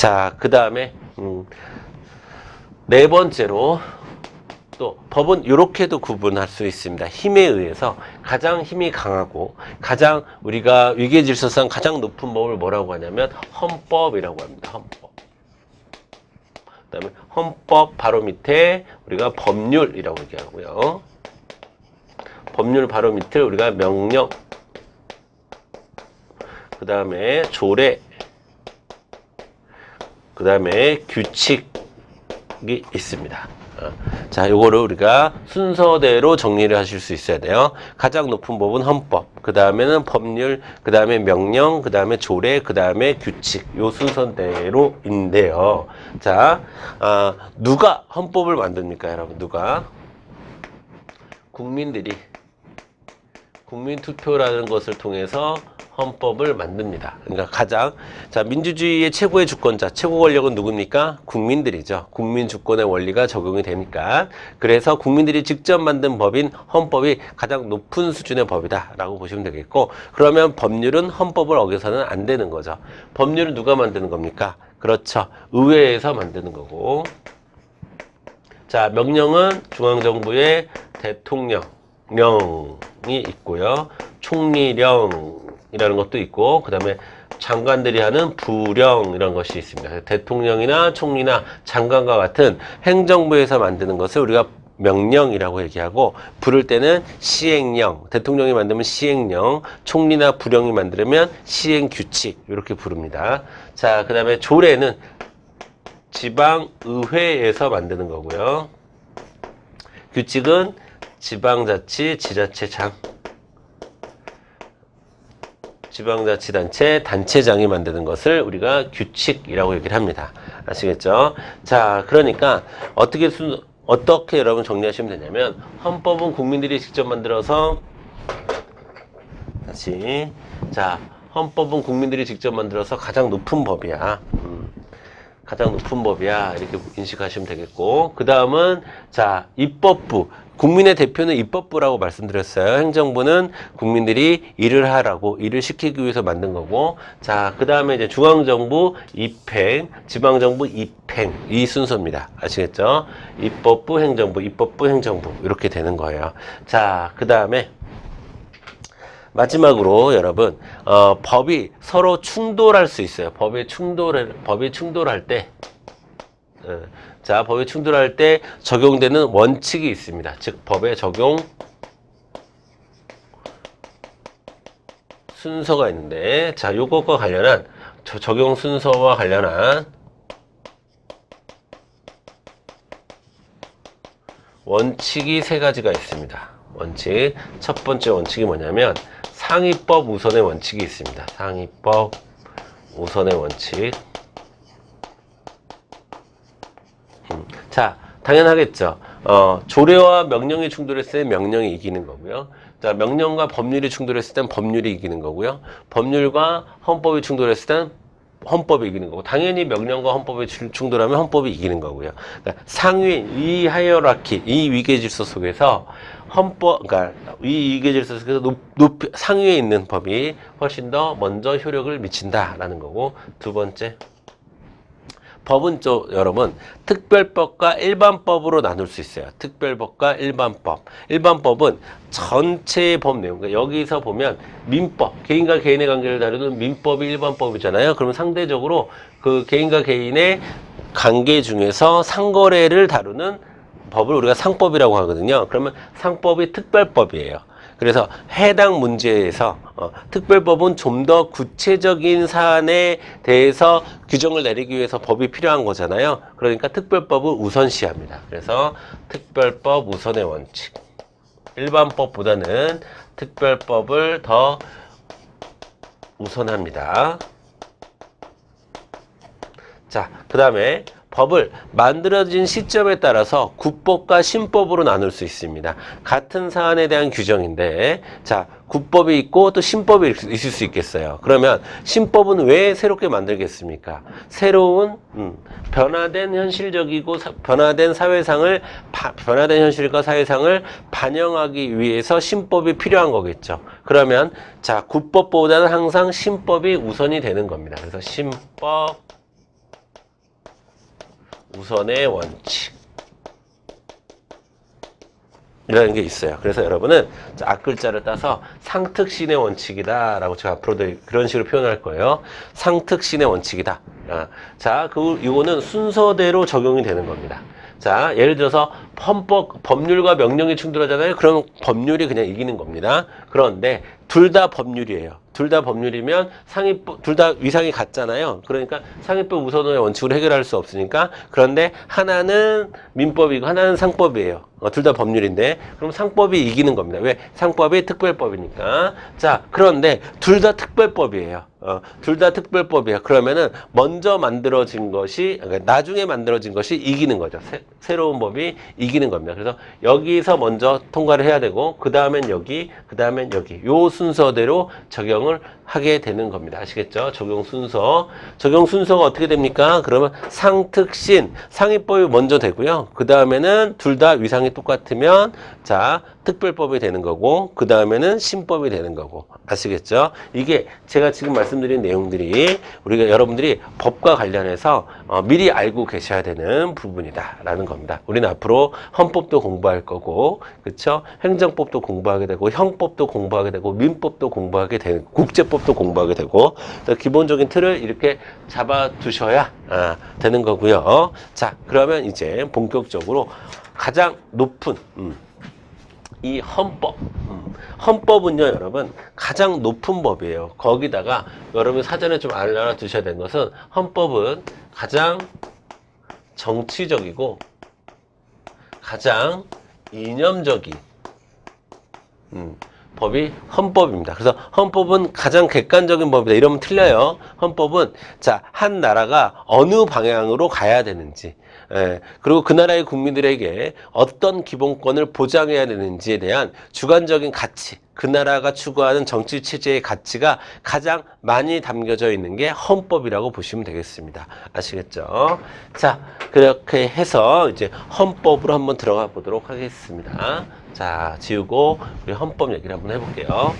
자, 그 다음에 네 번째로 또 법은 이렇게도 구분할 수 있습니다. 힘에 의해서 가장 힘이 강하고 가장 우리가 위계질서상 가장 높은 법을 뭐라고 하냐면 헌법이라고 합니다. 헌법. 그 다음에 헌법 바로 밑에 우리가 법률이라고 얘기하고요. 법률 바로 밑에 우리가 명령, 그 다음에 조례, 그 다음에 규칙이 있습니다. 자, 요거를 우리가 순서대로 정리를 하실 수 있어야 돼요. 가장 높은 법은 헌법, 그 다음에는 법률, 그 다음에 명령, 그 다음에 조례, 그 다음에 규칙, 요 순서대로인데요. 자, 누가 헌법을 만듭니까, 여러분? 누가? 국민들이 국민투표라는 것을 통해서 헌법을 만듭니다. 그러니까 가장, 자, 민주주의의 최고의 주권자, 최고 권력은 누굽니까? 국민들이죠. 국민 주권의 원리가 적용이 되니까. 그래서 국민들이 직접 만든 법인 헌법이 가장 높은 수준의 법이다 라고 보시면 되겠고, 그러면 법률은 헌법을 어겨서는 안 되는 거죠. 법률은 누가 만드는 겁니까? 그렇죠. 의회에서 만드는 거고. 자, 명령은 중앙정부의 대통령령이 있고요. 총리령이라는 것도 있고, 그 다음에 장관들이 하는 부령 이런 것이 있습니다. 대통령이나 총리나 장관과 같은 행정부에서 만드는 것을 우리가 명령이라고 얘기하고, 부를 때는 시행령, 대통령이 만들면 시행령, 총리나 부령이 만들면 시행규칙 이렇게 부릅니다. 자, 그 다음에 조례는 지방의회에서 만드는 거고요. 규칙은 지방자치, 지자체장, 지방자치단체, 단체장이 만드는 것을 우리가 규칙이라고 얘기를 합니다. 아시겠죠? 자, 그러니까 어떻게 여러분 정리하시면 되냐면, 헌법은 국민들이 직접 만들어서, 다시, 자, 헌법은 국민들이 직접 만들어서 가장 높은 법이야. 가장 높은 법이야. 이렇게 인식하시면 되겠고, 그 다음은, 자, 입법부. 국민의 대표는 입법부라고 말씀드렸어요. 행정부는 국민들이 일을 하라고, 일을 시키기 위해서 만든 거고, 자, 그 다음에 이제 중앙정부 입행, 지방정부 입행, 이 순서입니다. 아시겠죠? 입법부, 행정부, 입법부, 행정부. 이렇게 되는 거예요. 자, 그 다음에, 마지막으로 여러분, 법이 서로 충돌할 수 있어요. 법이 충돌할 때, 자, 법이 충돌할 때 적용되는 원칙이 있습니다. 즉, 법의 적용 순서가 있는데, 자, 요것과 관련한, 적용 순서와 관련한 원칙이 세 가지가 있습니다. 원칙. 첫 번째 원칙이 뭐냐면, 상위법 우선의 원칙이 있습니다. 상위법 우선의 원칙. 자, 당연하겠죠. 조례와 명령이 충돌했을 때 명령이 이기는 거고요. 자, 명령과 법률이 충돌했을 땐 법률이 이기는 거고요. 법률과 헌법이 충돌했을 땐 헌법이 이기는 거고, 당연히 명령과 헌법이 충돌하면 헌법이 이기는 거고요. 그러니까 상위, 이 하이어라키, 이 위계질서 속에서 그러니까 이 위계질서 속에서 상위에 있는 법이 훨씬 더 먼저 효력을 미친다라는 거고, 두 번째, 법은 여러분, 특별법과 일반법으로 나눌 수 있어요. 특별법과 일반법. 일반법은 전체의 법 내용. 그러니까 여기서 보면 민법, 개인과 개인의 관계를 다루는 민법이 일반법이잖아요. 그러면 상대적으로 그 개인과 개인의 관계 중에서 상거래를 다루는 법을 우리가 상법이라고 하거든요. 그러면 상법이 특별법이에요. 그래서 해당 문제에서 특별법은 좀 더 구체적인 사안에 대해서 규정을 내리기 위해서 법이 필요한 거잖아요. 그러니까 특별법을 우선시합니다. 그래서 특별법 우선의 원칙. 일반법보다는 특별법을 더 우선합니다. 자, 그 다음에 법을 만들어진 시점에 따라서 국법과 신법으로 나눌 수 있습니다. 같은 사안에 대한 규정인데, 자, 국법이 있고 또 신법이 있을 수 있겠어요. 그러면 신법은 왜 새롭게 만들겠습니까? 새로운 변화된 현실적이고 변화된 사회상을 변화된 현실과 사회상을 반영하기 위해서 신법이 필요한 거겠죠. 그러면 자, 국법보다는 항상 신법이 우선이 되는 겁니다. 그래서 신법 우선의 원칙. 이라는 게 있어요. 그래서 여러분은 앞글자를 따서 상특신의 원칙이다 라고 제가 앞으로도 그런 식으로 표현할 거예요. 상특신의 원칙이다. 자, 이거는 순서대로 적용이 되는 겁니다. 자, 예를 들어서 법률과 명령이 충돌하잖아요. 그럼 법률이 그냥 이기는 겁니다. 그런데 둘 다 법률이에요. 둘 다 법률이면 둘 다 위상이 같잖아요. 그러니까 상위법 우선의 원칙으로 해결할 수 없으니까. 그런데 하나는 민법이고 하나는 상법이에요. 둘 다 법률인데 그럼 상법이 이기는 겁니다. 왜? 상법이 특별법이니까. 자, 그런데 둘 다 특별법이에요. 둘 다 특별법이에요. 그러면은 먼저 만들어진 것이, 그러니까 나중에 만들어진 것이 이기는 거죠. 새로운 법이 이기는 겁니다. 그래서 여기서 먼저 통과를 해야 되고, 그 다음엔 여기, 그 다음엔 여기. 요 순서대로 적용을 하게 되는 겁니다. 아시겠죠? 적용 순서. 적용 순서가 어떻게 됩니까? 그러면 상특신, 상위법이 먼저 되고요. 그 다음에는 둘 다 위상이 똑같으면, 자, 특별법이 되는 거고, 그 다음에는 신법이 되는 거고. 아시겠죠? 이게 제가 지금 말씀드린 내용들이 우리가 여러분들이 법과 관련해서 미리 알고 계셔야 되는 부분이다라는 겁니다. 우리는 앞으로 헌법도 공부할 거고, 그렇죠? 행정법도 공부하게 되고, 형법도 공부하게 되고, 민법도 공부하게 되고, 국제법도 공부하게 되고, 기본적인 틀을 이렇게 잡아두셔야 되는 거고요. 자, 그러면 이제 본격적으로 가장 높은 이 헌법. 헌법은요, 여러분, 가장 높은 법이에요. 거기다가 여러분 사전에 좀 알아두셔야 되는 것은 헌법은 가장 정치적이고 가장 이념적인 법이 헌법입니다. 그래서 헌법은 가장 객관적인 법이다. 이러면 틀려요. 헌법은 자, 한 나라가 어느 방향으로 가야 되는지, 그리고 그 나라의 국민들에게 어떤 기본권을 보장해야 되는지에 대한 주관적인 가치, 그 나라가 추구하는 정치 체제의 가치가 가장 많이 담겨져 있는 게 헌법이라고 보시면 되겠습니다. 아시겠죠? 자, 그렇게 해서 이제 헌법으로 한번 들어가 보도록 하겠습니다. 자, 지우고 우리 헌법 얘기를 한번 해볼게요.